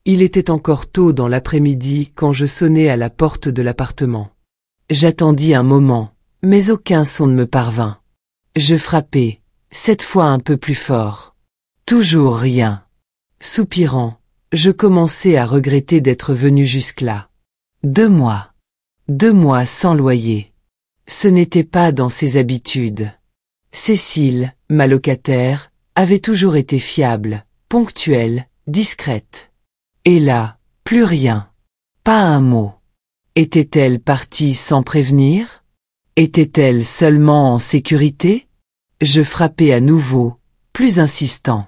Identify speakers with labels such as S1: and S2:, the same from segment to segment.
S1: Il était encore tôt dans l'après-midi quand je sonnai à la porte de l'appartement. J'attendis un moment, mais aucun son ne me parvint. Je frappai, cette fois un peu plus fort. Toujours rien. Soupirant, je commençai à regretter d'être venu jusque-là. 2 mois. 2 mois sans loyer. Ce n'était pas dans ses habitudes. Cécile, ma locataire, avait toujours été fiable, ponctuelle, discrète. Et là, plus rien. Pas un mot. Était-elle partie sans prévenir? Était-elle seulement en sécurité? Je frappai à nouveau, plus insistant.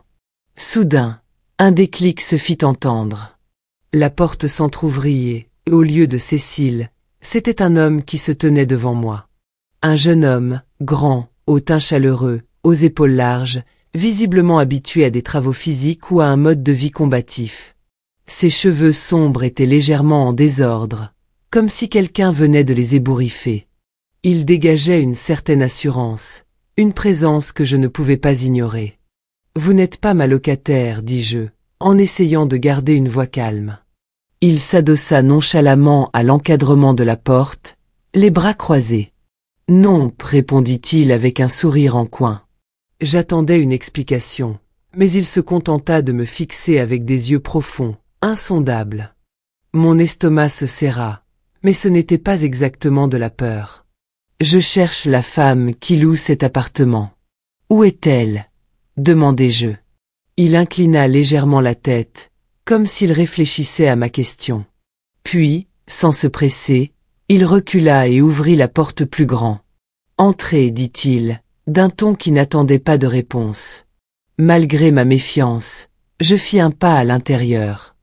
S1: Soudain, un déclic se fit entendre. La porte s'entr'ouvrit et, au lieu de Cécile, c'était un homme qui se tenait devant moi. Un jeune homme, grand, au teint chaleureux, aux épaules larges, visiblement habitué à des travaux physiques ou à un mode de vie combatif. Ses cheveux sombres étaient légèrement en désordre, comme si quelqu'un venait de les ébouriffer. Il dégageait une certaine assurance, une présence que je ne pouvais pas ignorer. « Vous n'êtes pas ma locataire, dis-je, en essayant de garder une voix calme. » Il s'adossa nonchalamment à l'encadrement de la porte, les bras croisés. « Non, répondit-il avec un sourire en coin. » J'attendais une explication, mais il se contenta de me fixer avec des yeux profonds, insondables. Mon estomac se serra, mais ce n'était pas exactement de la peur. « Je cherche la femme qui loue cet appartement. Où est-elle ? Demandai-je. Il inclina légèrement la tête, comme s'il réfléchissait à ma question. Puis, sans se presser, il recula et ouvrit la porte plus grand. « Entrez, dit-il, d'un ton qui n'attendait pas de réponse. Malgré ma méfiance, je fis un pas à l'intérieur.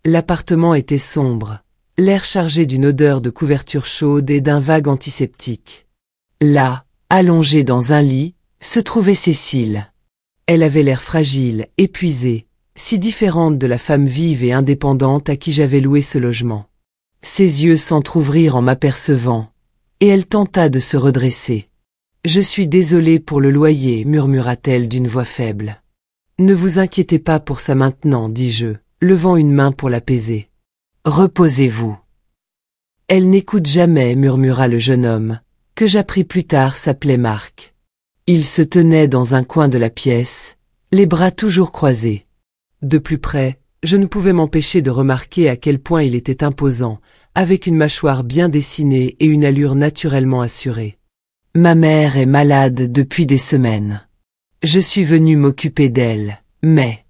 S1: L'appartement était sombre, l'air chargé d'une odeur de couverture chaude et d'un vague antiseptique. Là, allongée dans un lit, se trouvait Cécile. Elle avait l'air fragile, épuisée, si différente de la femme vive et indépendante à qui j'avais loué ce logement. Ses yeux s'entr'ouvrirent en m'apercevant, et elle tenta de se redresser. « Je suis désolée pour le loyer, murmura-t-elle d'une voix faible. « Ne vous inquiétez pas pour ça maintenant, dis-je, levant une main pour l'apaiser. Reposez-vous. » « Elle n'écoute jamais, murmura le jeune homme, que j'appris plus tard s'appelait Marc. Il se tenait dans un coin de la pièce, les bras toujours croisés. De plus près, je ne pouvais m'empêcher de remarquer à quel point il était imposant, avec une mâchoire bien dessinée et une allure naturellement assurée. « Ma mère est malade depuis des semaines. Je suis venu m'occuper d'elle, mais... »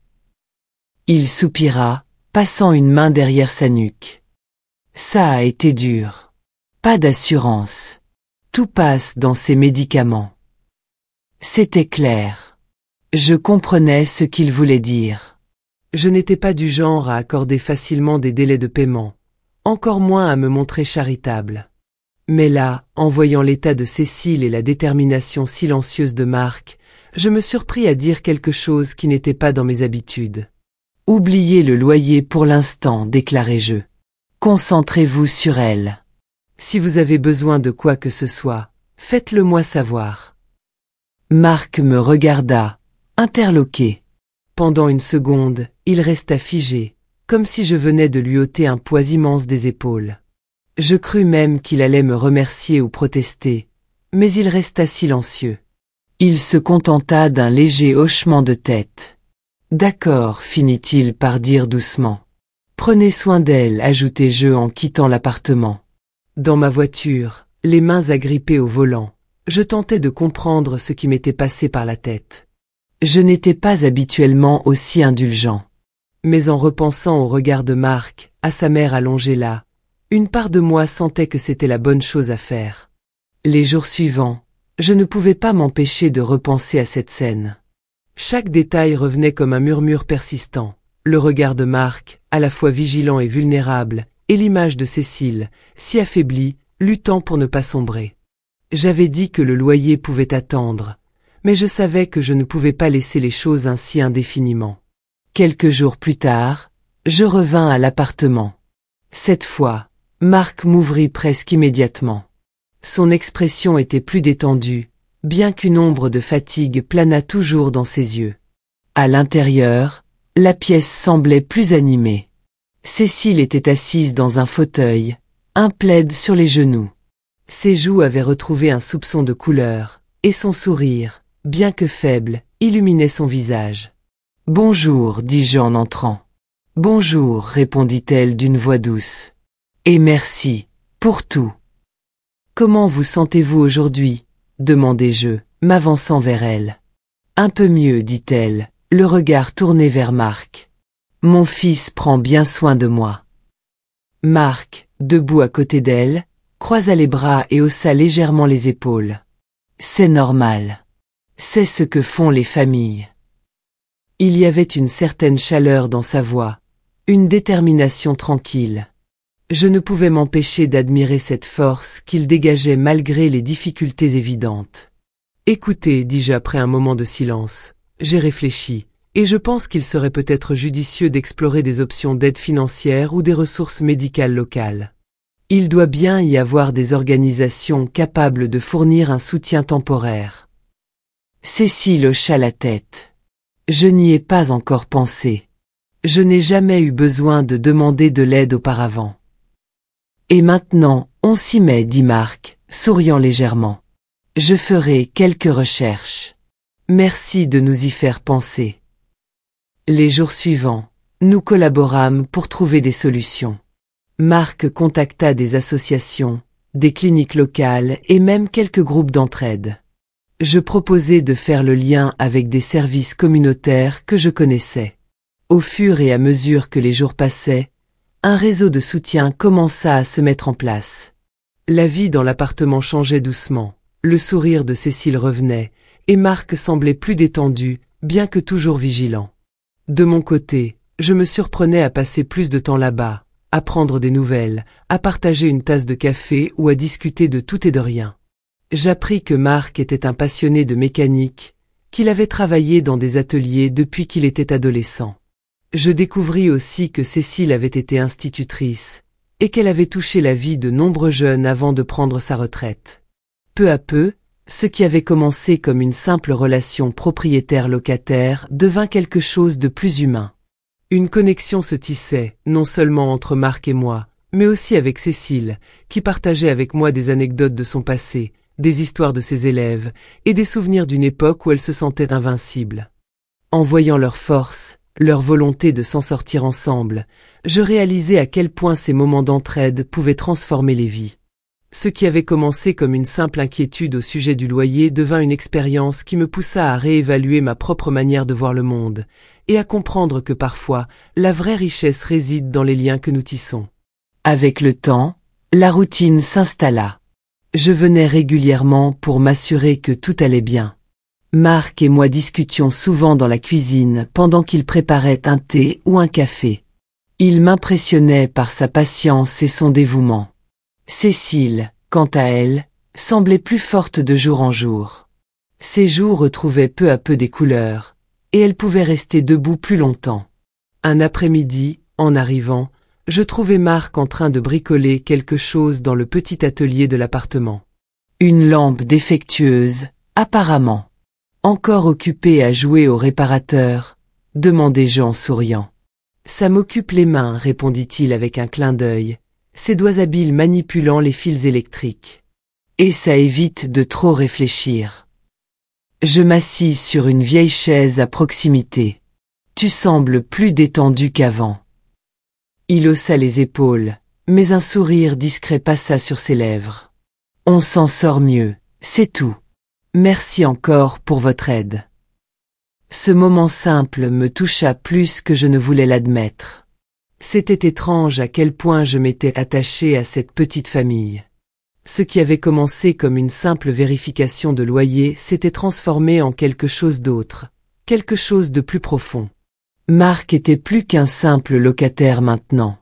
S1: Il soupira, passant une main derrière sa nuque. « Ça a été dur. Pas d'assurance. Tout passe dans ces médicaments. » C'était clair. Je comprenais ce qu'il voulait dire. Je n'étais pas du genre à accorder facilement des délais de paiement, encore moins à me montrer charitable. Mais là, en voyant l'état de Cécile et la détermination silencieuse de Marc, je me surpris à dire quelque chose qui n'était pas dans mes habitudes. « Oubliez le loyer pour l'instant, déclarai-je. Concentrez-vous sur elle. Si vous avez besoin de quoi que ce soit, faites-le moi savoir. » Marc me regarda, interloqué. Pendant une seconde, il resta figé, comme si je venais de lui ôter un poids immense des épaules. Je crus même qu'il allait me remercier ou protester, mais il resta silencieux. Il se contenta d'un léger hochement de tête. « D'accord, finit-il par dire doucement. Prenez soin d'elle, ajoutai-je en quittant l'appartement. Dans ma voiture, les mains agrippées au volant, je tentais de comprendre ce qui m'était passé par la tête. Je n'étais pas habituellement aussi indulgent. Mais en repensant au regard de Marc, à sa mère allongée là, une part de moi sentait que c'était la bonne chose à faire. Les jours suivants, je ne pouvais pas m'empêcher de repenser à cette scène. Chaque détail revenait comme un murmure persistant, le regard de Marc, à la fois vigilant et vulnérable, et l'image de Cécile, si affaiblie, luttant pour ne pas sombrer. J'avais dit que le loyer pouvait attendre, mais je savais que je ne pouvais pas laisser les choses ainsi indéfiniment. Quelques jours plus tard, je revins à l'appartement. Cette fois, Marc m'ouvrit presque immédiatement. Son expression était plus détendue, bien qu'une ombre de fatigue planât toujours dans ses yeux. À l'intérieur, la pièce semblait plus animée. Cécile était assise dans un fauteuil, un plaid sur les genoux. Ses joues avaient retrouvé un soupçon de couleur, et son sourire, bien que faible, illuminait son visage. « Bonjour, dis-je en entrant. »« Bonjour, répondit-elle d'une voix douce. Et merci, pour tout. »« Comment vous sentez-vous aujourd'hui » demandai-je, m'avançant vers elle. « Un peu mieux, dit-elle, le regard tourné vers Marc. Mon fils prend bien soin de moi. » Marc, debout à côté d'elle, croisa les bras et haussa légèrement les épaules. « C'est normal. C'est ce que font les familles. » Il y avait une certaine chaleur dans sa voix, une détermination tranquille. Je ne pouvais m'empêcher d'admirer cette force qu'il dégageait malgré les difficultés évidentes. « Écoutez, dis-je après un moment de silence, j'ai réfléchi, et je pense qu'il serait peut-être judicieux d'explorer des options d'aide financière ou des ressources médicales locales. Il doit bien y avoir des organisations capables de fournir un soutien temporaire. » Cécile hocha la tête. « Je n'y ai pas encore pensé. Je n'ai jamais eu besoin de demander de l'aide auparavant. » « Et maintenant, on s'y met, dit Marc, souriant légèrement. Je ferai quelques recherches. Merci de nous y faire penser. » Les jours suivants, nous collaborâmes pour trouver des solutions. Marc contacta des associations, des cliniques locales et même quelques groupes d'entraide. Je proposai de faire le lien avec des services communautaires que je connaissais. Au fur et à mesure que les jours passaient, un réseau de soutien commença à se mettre en place. La vie dans l'appartement changeait doucement, le sourire de Cécile revenait, et Marc semblait plus détendu, bien que toujours vigilant. De mon côté, je me surprenais à passer plus de temps là-bas, à prendre des nouvelles, à partager une tasse de café ou à discuter de tout et de rien. J'appris que Marc était un passionné de mécanique, qu'il avait travaillé dans des ateliers depuis qu'il était adolescent. Je découvris aussi que Cécile avait été institutrice, et qu'elle avait touché la vie de nombreux jeunes avant de prendre sa retraite. Peu à peu, ce qui avait commencé comme une simple relation propriétaire-locataire devint quelque chose de plus humain. Une connexion se tissait, non seulement entre Marc et moi, mais aussi avec Cécile, qui partageait avec moi des anecdotes de son passé, des histoires de ses élèves, et des souvenirs d'une époque où elle se sentait invincible. En voyant leur force, leur volonté de s'en sortir ensemble, je réalisais à quel point ces moments d'entraide pouvaient transformer les vies. Ce qui avait commencé comme une simple inquiétude au sujet du loyer devint une expérience qui me poussa à réévaluer ma propre manière de voir le monde, et à comprendre que parfois, la vraie richesse réside dans les liens que nous tissons. Avec le temps, la routine s'installa. Je venais régulièrement pour m'assurer que tout allait bien. Marc et moi discutions souvent dans la cuisine pendant qu'il préparait un thé ou un café. Il m'impressionnait par sa patience et son dévouement. Cécile, quant à elle, semblait plus forte de jour en jour. Ses joues retrouvaient peu à peu des couleurs, et elle pouvait rester debout plus longtemps. Un après-midi, en arrivant, je trouvai Marc en train de bricoler quelque chose dans le petit atelier de l'appartement. Une lampe défectueuse, apparemment. Encore occupé à jouer au réparateur, demandai-je en souriant. Ça m'occupe les mains, répondit-il avec un clin d'œil, ses doigts habiles manipulant les fils électriques. Et ça évite de trop réfléchir. Je m'assis sur une vieille chaise à proximité. Tu sembles plus détendu qu'avant. Il haussa les épaules, mais un sourire discret passa sur ses lèvres. On s'en sort mieux, c'est tout. Merci encore pour votre aide. Ce moment simple me toucha plus que je ne voulais l'admettre. C'était étrange à quel point je m'étais attaché à cette petite famille. Ce qui avait commencé comme une simple vérification de loyer s'était transformé en quelque chose d'autre, quelque chose de plus profond. Marc était plus qu'un simple locataire maintenant.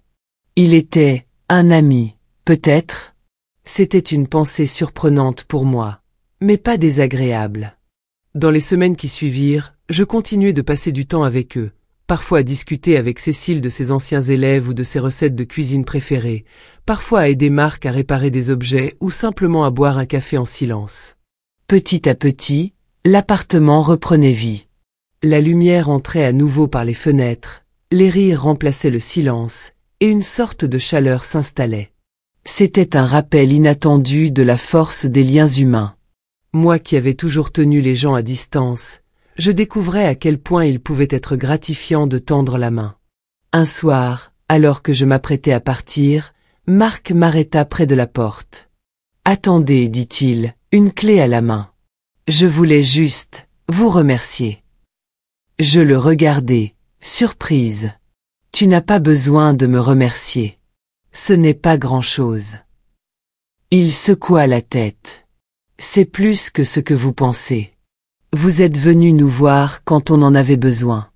S1: Il était un ami, peut-être. C'était une pensée surprenante pour moi, mais pas désagréable. Dans les semaines qui suivirent, je continuai de passer du temps avec eux, parfois à discuter avec Cécile de ses anciens élèves ou de ses recettes de cuisine préférées, parfois à aider Marc à réparer des objets ou simplement à boire un café en silence. Petit à petit, l'appartement reprenait vie. La lumière entrait à nouveau par les fenêtres, les rires remplaçaient le silence, et une sorte de chaleur s'installait. C'était un rappel inattendu de la force des liens humains. Moi qui avais toujours tenu les gens à distance, je découvrais à quel point il pouvait être gratifiant de tendre la main. Un soir, alors que je m'apprêtais à partir, Marc m'arrêta près de la porte. « Attendez, dit-il, une clé à la main. Je voulais juste vous remercier. » Je le regardai, surprise. « Tu n'as pas besoin de me remercier. Ce n'est pas grand-chose. » Il secoua la tête. « C'est plus que ce que vous pensez. Vous êtes venu nous voir quand on en avait besoin.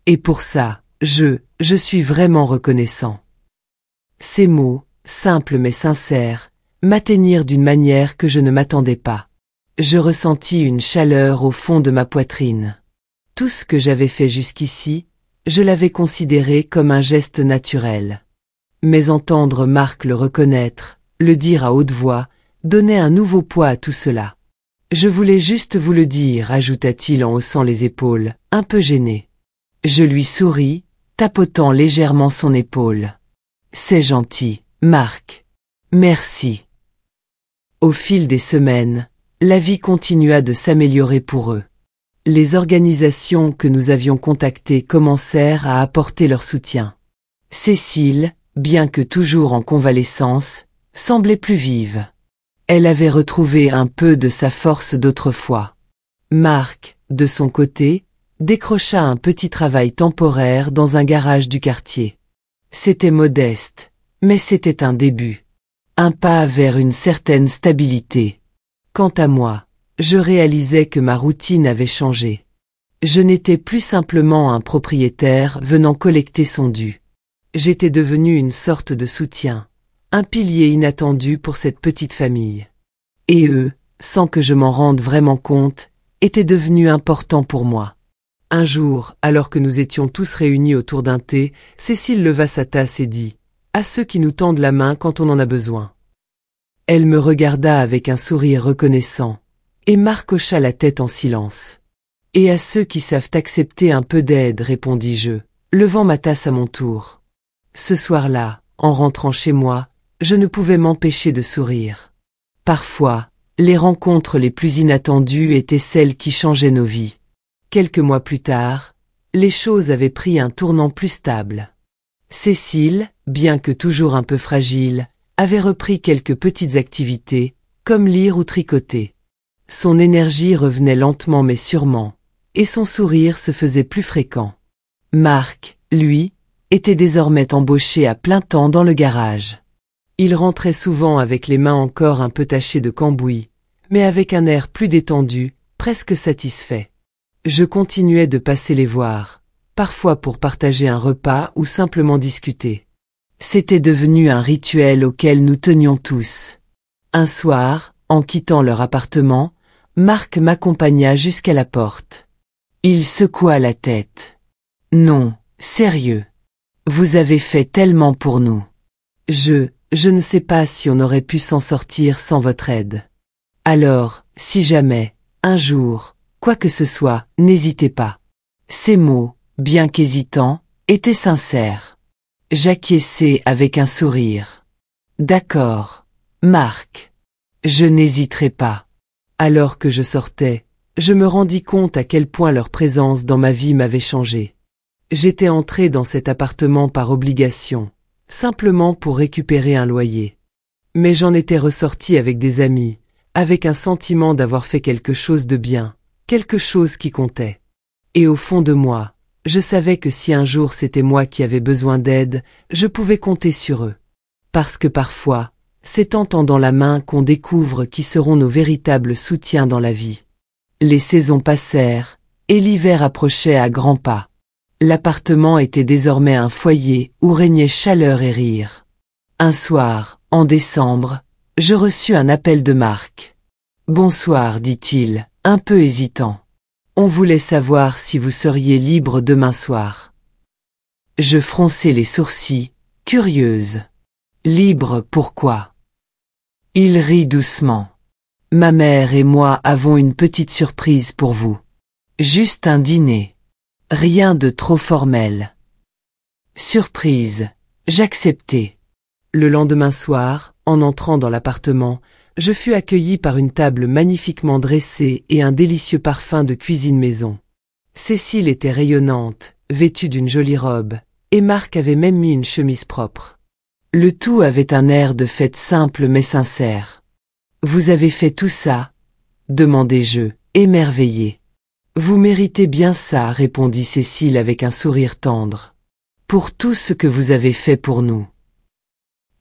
S1: Et pour ça, je suis vraiment reconnaissant. » Ces mots, simples mais sincères, m'atteignirent d'une manière que je ne m'attendais pas. Je ressentis une chaleur au fond de ma poitrine. Tout ce que j'avais fait jusqu'ici, je l'avais considéré comme un geste naturel. Mais entendre Marc le reconnaître, le dire à haute voix, donnait un nouveau poids à tout cela. « Je voulais juste vous le dire, ajouta-t-il en haussant les épaules, un peu gêné. Je lui souris, tapotant légèrement son épaule. « C'est gentil, Marc. Merci. » Au fil des semaines, la vie continua de s'améliorer pour eux. Les organisations que nous avions contactées commencèrent à apporter leur soutien. Cécile, bien que toujours en convalescence, semblait plus vive. Elle avait retrouvé un peu de sa force d'autrefois. Marc, de son côté, décrocha un petit travail temporaire dans un garage du quartier. C'était modeste, mais c'était un début. Un pas vers une certaine stabilité. Quant à moi, je réalisais que ma routine avait changé. Je n'étais plus simplement un propriétaire venant collecter son dû. J'étais devenu une sorte de soutien, un pilier inattendu pour cette petite famille. Et eux, sans que je m'en rende vraiment compte, étaient devenus importants pour moi. Un jour, alors que nous étions tous réunis autour d'un thé, Cécile leva sa tasse et dit « À ceux qui nous tendent la main quand on en a besoin. » Elle me regarda avec un sourire reconnaissant, et Marc hocha la tête en silence. « Et à ceux qui savent accepter un peu d'aide, répondis-je, levant ma tasse à mon tour. » Ce soir-là, en rentrant chez moi, je ne pouvais m'empêcher de sourire. Parfois, les rencontres les plus inattendues étaient celles qui changeaient nos vies. Quelques mois plus tard, les choses avaient pris un tournant plus stable. Cécile, bien que toujours un peu fragile, avait repris quelques petites activités, comme lire ou tricoter. Son énergie revenait lentement mais sûrement, et son sourire se faisait plus fréquent. Marc, lui, était désormais embauché à plein temps dans le garage. Il rentrait souvent avec les mains encore un peu tachées de cambouis, mais avec un air plus détendu, presque satisfait. Je continuais de passer les voir, parfois pour partager un repas ou simplement discuter. C'était devenu un rituel auquel nous tenions tous. Un soir, en quittant leur appartement, Marc m'accompagna jusqu'à la porte. Il secoua la tête. « Non, sérieux. Vous avez fait tellement pour nous. Je ne sais pas si on aurait pu s'en sortir sans votre aide. Alors, si jamais, un jour, quoi que ce soit, n'hésitez pas. » Ces mots, bien qu'hésitants, étaient sincères. J'acquiesçai avec un sourire. « D'accord, Marc. Je n'hésiterai pas. » Alors que je sortais, je me rendis compte à quel point leur présence dans ma vie m'avait changé. J'étais entré dans cet appartement par obligation, simplement pour récupérer un loyer. Mais j'en étais ressorti avec des amis, avec un sentiment d'avoir fait quelque chose de bien, quelque chose qui comptait. Et au fond de moi, je savais que si un jour c'était moi qui avais besoin d'aide, je pouvais compter sur eux. Parce que parfois, c'est en tendant la main qu'on découvre qui seront nos véritables soutiens dans la vie. Les saisons passèrent, et l'hiver approchait à grands pas. L'appartement était désormais un foyer où régnait chaleur et rire. Un soir, en décembre, je reçus un appel de Marc. « Bonsoir, dit-il, un peu hésitant. On voulait savoir si vous seriez libre demain soir. » Je fronçai les sourcils, curieuse. « Libre pourquoi ?» Il rit doucement. « Ma mère et moi avons une petite surprise pour vous. Juste un dîner. Rien de trop formel. » Surprise, J'acceptai. Le lendemain soir, en entrant dans l'appartement, je fus accueilli par une table magnifiquement dressée et un délicieux parfum de cuisine maison. Cécile était rayonnante, vêtue d'une jolie robe, et Marc avait même mis une chemise propre. Le tout avait un air de fête simple mais sincère. « Vous avez fait tout ça ?» demandai-je, émerveillé. « Vous méritez bien ça » répondit Cécile avec un sourire tendre. « Pour tout ce que vous avez fait pour nous. »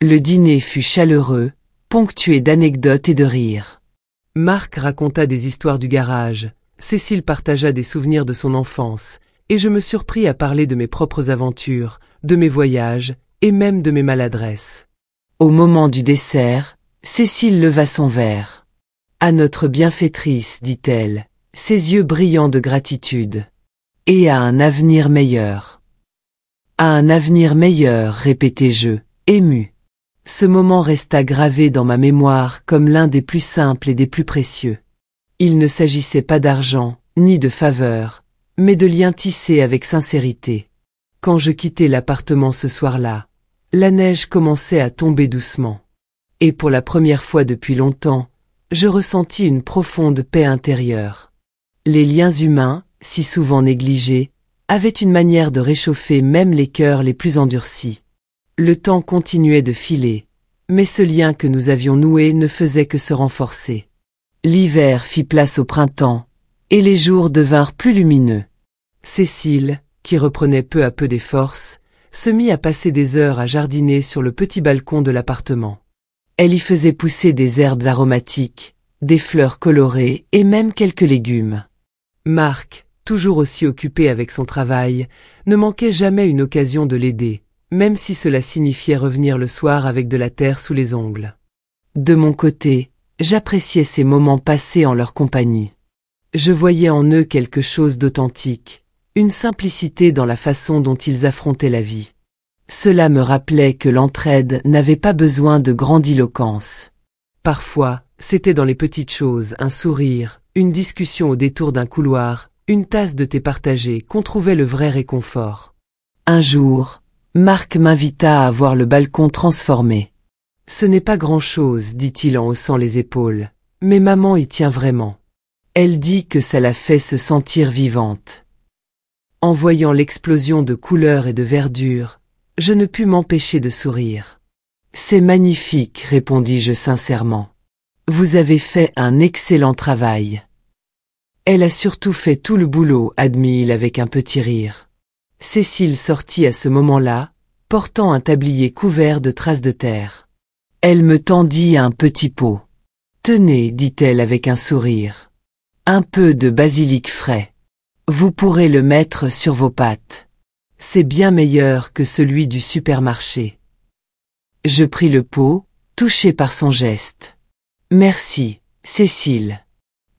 S1: Le dîner fut chaleureux, ponctué d'anecdotes et de rires. Marc raconta des histoires du garage, Cécile partagea des souvenirs de son enfance, et je me surpris à parler de mes propres aventures, de mes voyages, et même de mes maladresses. Au moment du dessert, Cécile leva son verre. « À notre bienfaitrice, dit-elle, ses yeux brillants de gratitude. Et à un avenir meilleur. » À un avenir meilleur, répétai-je, ému. Ce moment resta gravé dans ma mémoire comme l'un des plus simples et des plus précieux. Il ne s'agissait pas d'argent, ni de faveur, mais de liens tissés avec sincérité. Quand je quittai l'appartement ce soir-là, la neige commençait à tomber doucement. Et pour la première fois depuis longtemps, je ressentis une profonde paix intérieure. Les liens humains, si souvent négligés, avaient une manière de réchauffer même les cœurs les plus endurcis. Le temps continuait de filer, mais ce lien que nous avions noué ne faisait que se renforcer. L'hiver fit place au printemps, et les jours devinrent plus lumineux. Cécile, qui reprenait peu à peu des forces, se mit à passer des heures à jardiner sur le petit balcon de l'appartement. Elle y faisait pousser des herbes aromatiques, des fleurs colorées et même quelques légumes. Marc, toujours aussi occupé avec son travail, ne manquait jamais une occasion de l'aider, même si cela signifiait revenir le soir avec de la terre sous les ongles. De mon côté, j'appréciais ces moments passés en leur compagnie. Je voyais en eux quelque chose d'authentique, une simplicité dans la façon dont ils affrontaient la vie. Cela me rappelait que l'entraide n'avait pas besoin de grandiloquence. Parfois, c'était dans les petites choses, un sourire, une discussion au détour d'un couloir, une tasse de thé partagée qu'on trouvait le vrai réconfort. Un jour, Marc m'invita à voir le balcon transformé. « Ce n'est pas grand-chose, dit-il en haussant les épaules, mais maman y tient vraiment. Elle dit que ça la fait se sentir vivante. » En voyant l'explosion de couleurs et de verdure, je ne pus m'empêcher de sourire. « C'est magnifique, répondis-je sincèrement. Vous avez fait un excellent travail. » Elle a surtout fait tout le boulot, admit-il avec un petit rire. Cécile sortit à ce moment-là, portant un tablier couvert de traces de terre. Elle me tendit un petit pot. « Tenez, dit-elle avec un sourire. Un peu de basilic frais. Vous pourrez le mettre sur vos pâtes. C'est bien meilleur que celui du supermarché. » Je pris le pot, touché par son geste. « Merci, Cécile.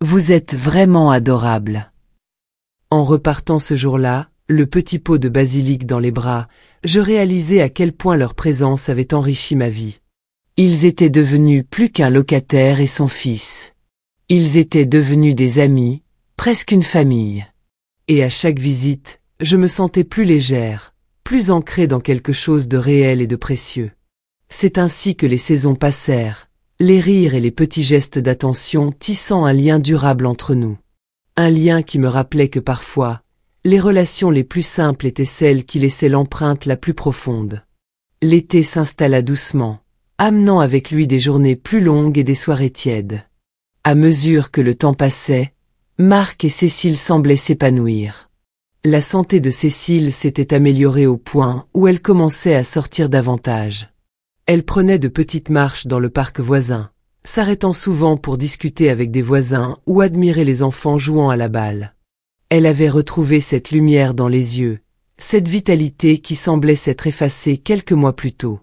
S1: Vous êtes vraiment adorable. » En repartant ce jour-là, le petit pot de basilic dans les bras, je réalisais à quel point leur présence avait enrichi ma vie. Ils étaient devenus plus qu'un locataire et son fils. Ils étaient devenus des amis, presque une famille. Et à chaque visite, je me sentais plus légère, plus ancrée dans quelque chose de réel et de précieux. C'est ainsi que les saisons passèrent, les rires et les petits gestes d'attention tissant un lien durable entre nous. Un lien qui me rappelait que parfois, les relations les plus simples étaient celles qui laissaient l'empreinte la plus profonde. L'été s'installa doucement, amenant avec lui des journées plus longues et des soirées tièdes. À mesure que le temps passait, Marc et Cécile semblaient s'épanouir. La santé de Cécile s'était améliorée au point où elle commençait à sortir davantage. Elle prenait de petites marches dans le parc voisin, s'arrêtant souvent pour discuter avec des voisins ou admirer les enfants jouant à la balle. Elle avait retrouvé cette lumière dans les yeux, cette vitalité qui semblait s'être effacée quelques mois plus tôt.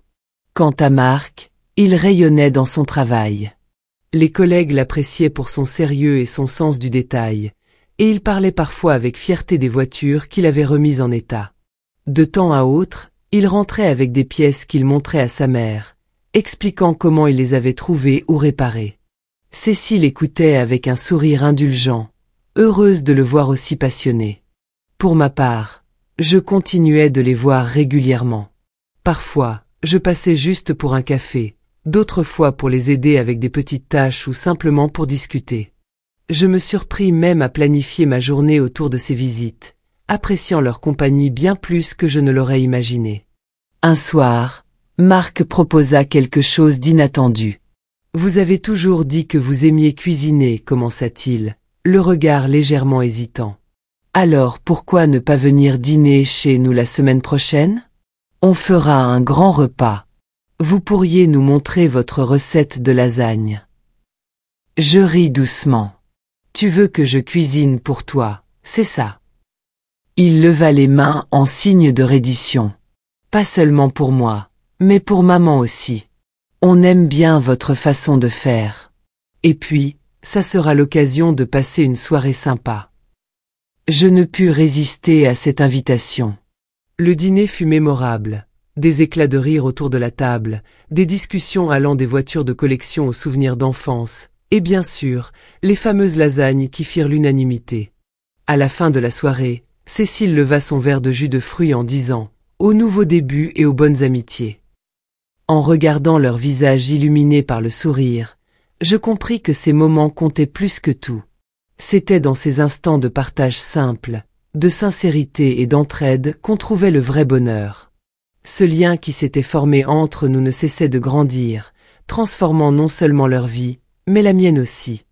S1: Quant à Marc, il rayonnait dans son travail. Les collègues l'appréciaient pour son sérieux et son sens du détail, et il parlait parfois avec fierté des voitures qu'il avait remises en état. De temps à autre, il rentrait avec des pièces qu'il montrait à sa mère, expliquant comment il les avait trouvées ou réparées. Cécile écoutait avec un sourire indulgent, heureuse de le voir aussi passionné. Pour ma part, je continuais de les voir régulièrement. Parfois, je passais juste pour un café, d'autres fois pour les aider avec des petites tâches ou simplement pour discuter. Je me surpris même à planifier ma journée autour de ces visites, appréciant leur compagnie bien plus que je ne l'aurais imaginé. Un soir, Marc proposa quelque chose d'inattendu. « Vous avez toujours dit que vous aimiez cuisiner, commença-t-il, le regard légèrement hésitant. Alors pourquoi ne pas venir dîner chez nous la semaine prochaine? On fera un grand repas. Vous pourriez nous montrer votre recette de lasagne. » Je ris doucement. « Tu veux que je cuisine pour toi, c'est ça? » Il leva les mains en signe de reddition. « Pas seulement pour moi, mais pour maman aussi. On aime bien votre façon de faire. Et puis, ça sera l'occasion de passer une soirée sympa. » Je ne pus résister à cette invitation. Le dîner fut mémorable. Des éclats de rire autour de la table, des discussions allant des voitures de collection aux souvenirs d'enfance, et bien sûr, les fameuses lasagnes qui firent l'unanimité. À la fin de la soirée, Cécile leva son verre de jus de fruits en disant « Au nouveau début et aux bonnes amitiés ». En regardant leurs visages illuminés par le sourire, je compris que ces moments comptaient plus que tout. C'était dans ces instants de partage simple, de sincérité et d'entraide qu'on trouvait le vrai bonheur. Ce lien qui s'était formé entre nous ne cessait de grandir, transformant non seulement leur vie, mais la mienne aussi.